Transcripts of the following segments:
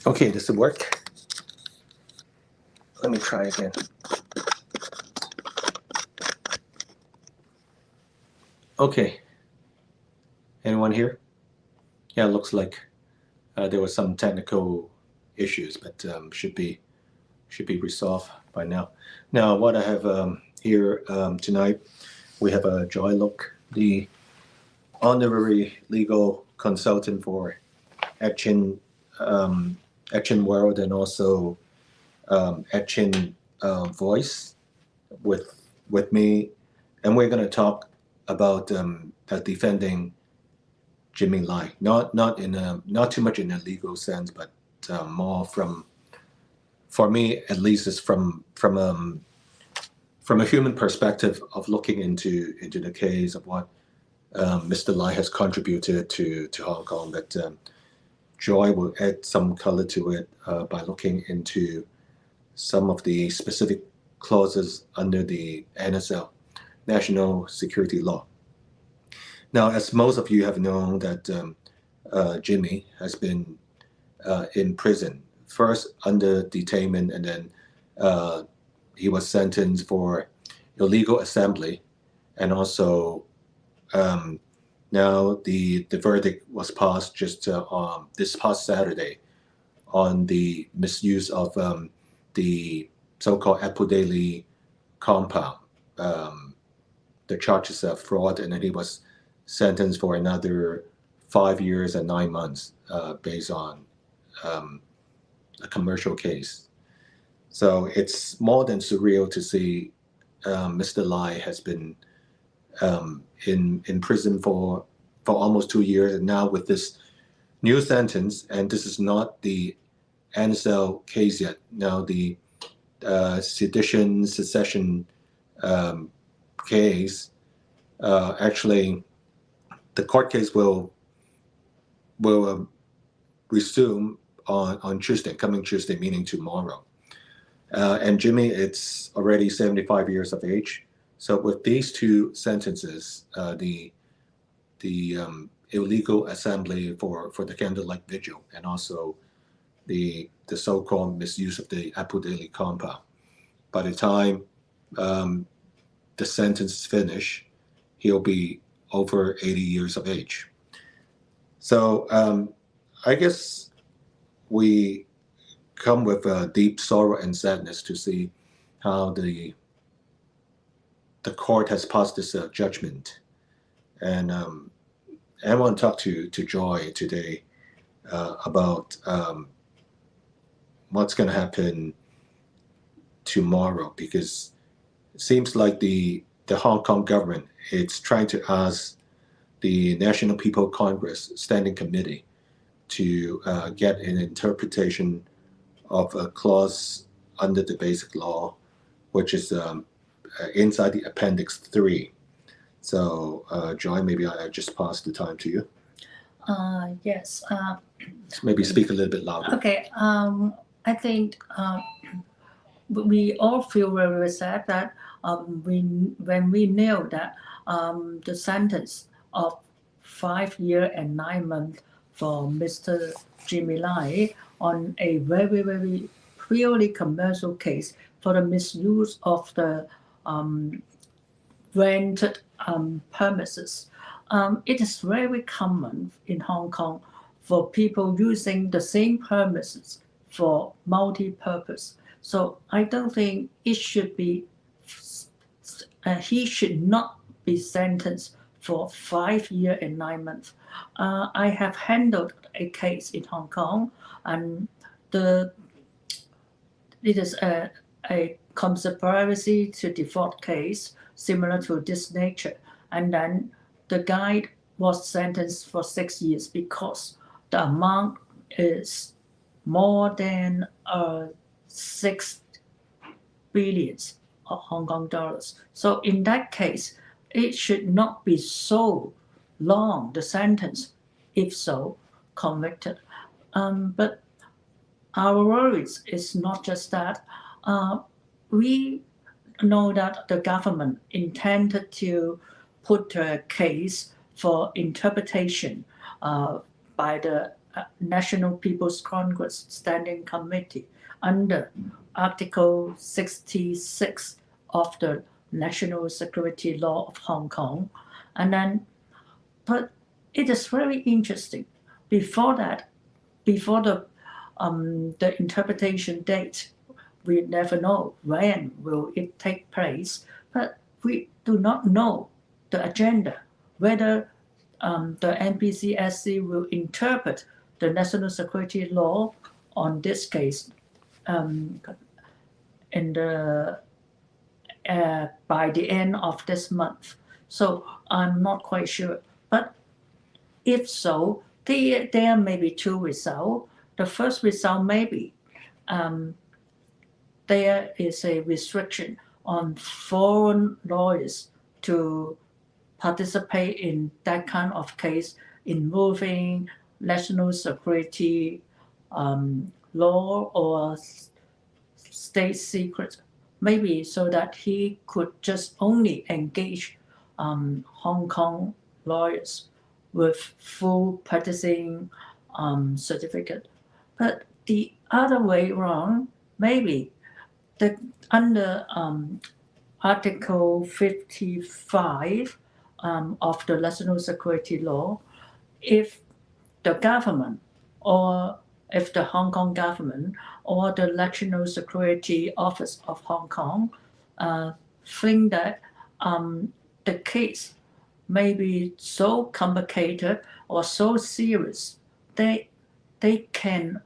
Okay, does it work? Let me try again. Okay, anyone here? Yeah, it looks like there was some technical issues, but should be resolved by now. Now, what I have here tonight, we have Joy Look, the honorary legal consultant for Action Action World and also Action Voice with me, and we're going to talk about defending Jimmy Lai, not too much in a legal sense, but more from, for me at least, is from a human perspective of looking into the case of what Mr. Lai has contributed to Hong Kong. But Joy will add some color to it by looking into some of the specific clauses under the NSL, National Security Law. Now, as most of you have known, that Jimmy has been in prison, first under detainment, and then he was sentenced for illegal assembly, and also now the verdict was passed just this past Saturday on the misuse of the so-called Apple Daily compound. The charges of fraud, and then he was sentenced for another 5 years and 9 months based on a commercial case. So it's more than surreal to see Mr. Lai has been in prison for almost 2 years, and now with this new sentence, and this is not the NSL case yet. Now the secession case, actually, the court case will resume on Tuesday, coming Tuesday, meaning tomorrow. And Jimmy, it's already 75 years of age. So with these two sentences, the illegal assembly for the candlelight vigil, and also the so-called misuse of the Apple Daily compound, by the time the sentence is finished, he'll be over 80 years of age. So I guess we come with deep sorrow and sadness to see how the court has passed this judgment. And I want to talk to Joy today about what's going to happen tomorrow, because it seems like the Hong Kong government is trying to ask the National People Congress Standing Committee to get an interpretation of a clause under the Basic Law, which is inside the Appendix 3. So, Joy, maybe I just pass the time to you. Yes. Maybe speak a little bit louder. Okay. I think we all feel very sad that when we know that the sentence of 5 years and 9 months for Mr. Jimmy Lai on a very, very purely commercial case for the misuse of the rented premises. It is very common in Hong Kong for people using the same premises for multi-purpose. So I don't think it should be, he should not be sentenced for 5 years and 9 months. I have handled a case in Hong Kong, and it is a conspiracy to default case similar to this nature. And then the guy was sentenced for 6 years because the amount is more than 6 billion of Hong Kong dollars. So in that case, it should not be so long, the sentence, if so convicted. But our worries is not just that. We know that the government intended to put a case for interpretation by the National People's Congress Standing Committee under Article 66 of the National Security Law of Hong Kong. And then, but it is very interesting. Before that, before the interpretation date, we never know when will it take place, but we do not know the agenda, whether the NPCSC will interpret the national security law on this case in the by the end of this month. So I'm not quite sure. But if so, there may be two results. The first result may be there is a restriction on foreign lawyers to participate in that kind of case involving national security law or state secret, maybe so that he could just only engage Hong Kong lawyers with full practicing certificate. But the other way around, maybe under Article 55 of the national security law, if the government or if the Hong Kong government or the National Security Office of Hong Kong think that the case may be so complicated or so serious, they can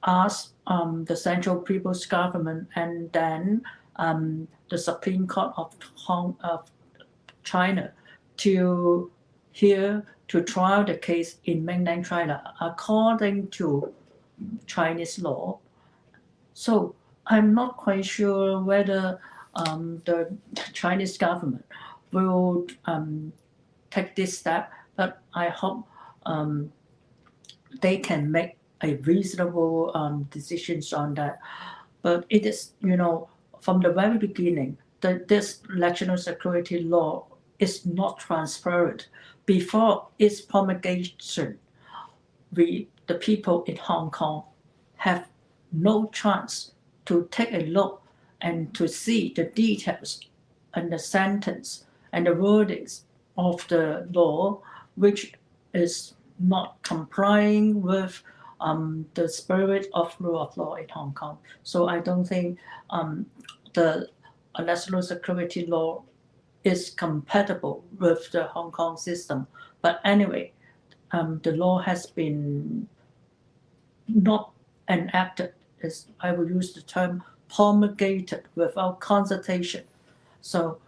ask the Central People's Government and then the Supreme Court of China to trial the case in mainland China according to Chinese law. So I'm not quite sure whether the Chinese government will take this step, but I hope they can make a reasonable decisions on that. But it is, from the very beginning, this national security law is not transparent. Before its promulgation, the people in Hong Kong have no chance to take a look and to see the details and the sentence and the verdicts of the law, which is not complying with the spirit of rule of law in Hong Kong. So I don't think the national security law is compatible with the Hong Kong system. But anyway, the law has been not enacted, as I will use the term promulgated without consultation. So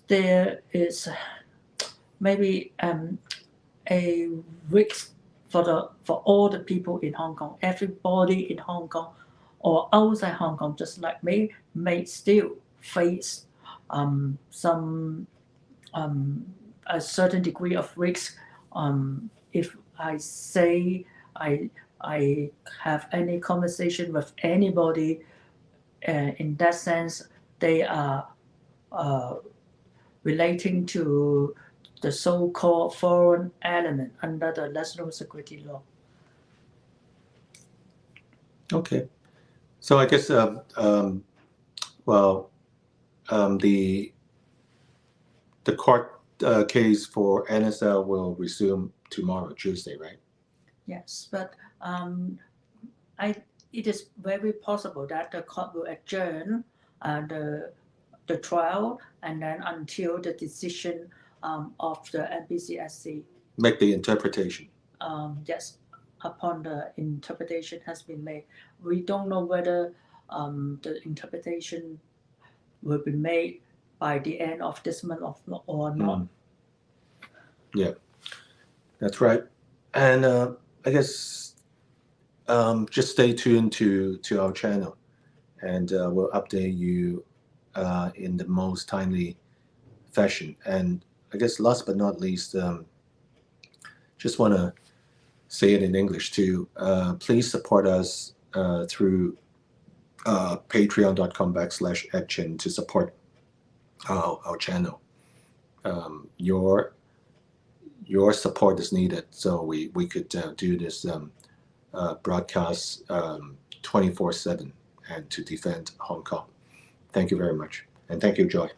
there is maybe a risk for all the people in Hong Kong, everybody in Hong Kong or outside Hong Kong, just like me, may still face some a certain degree of risk if I say I have any conversation with anybody. In that sense, they are relating to the so-called foreign element under the national security law. Okay, so I guess the court case for NSL will resume tomorrow, Tuesday, right? Yes, but it is very possible that the court will adjourn the trial and then until the decision of the NPCSC. Make the interpretation. Yes, upon the interpretation has been made. We don't know whether the interpretation will be made by the end of this month or not. Yeah, that's right. And I guess just stay tuned to our channel, and we'll update you in the most timely fashion. And I guess last but not least, just want to say it in English too. Please support us through patreon.com/EdChin to support our channel. your support is needed so we could do this broadcast 24/7 and to defend Hong Kong. Thank you very much. And thank you, Joy.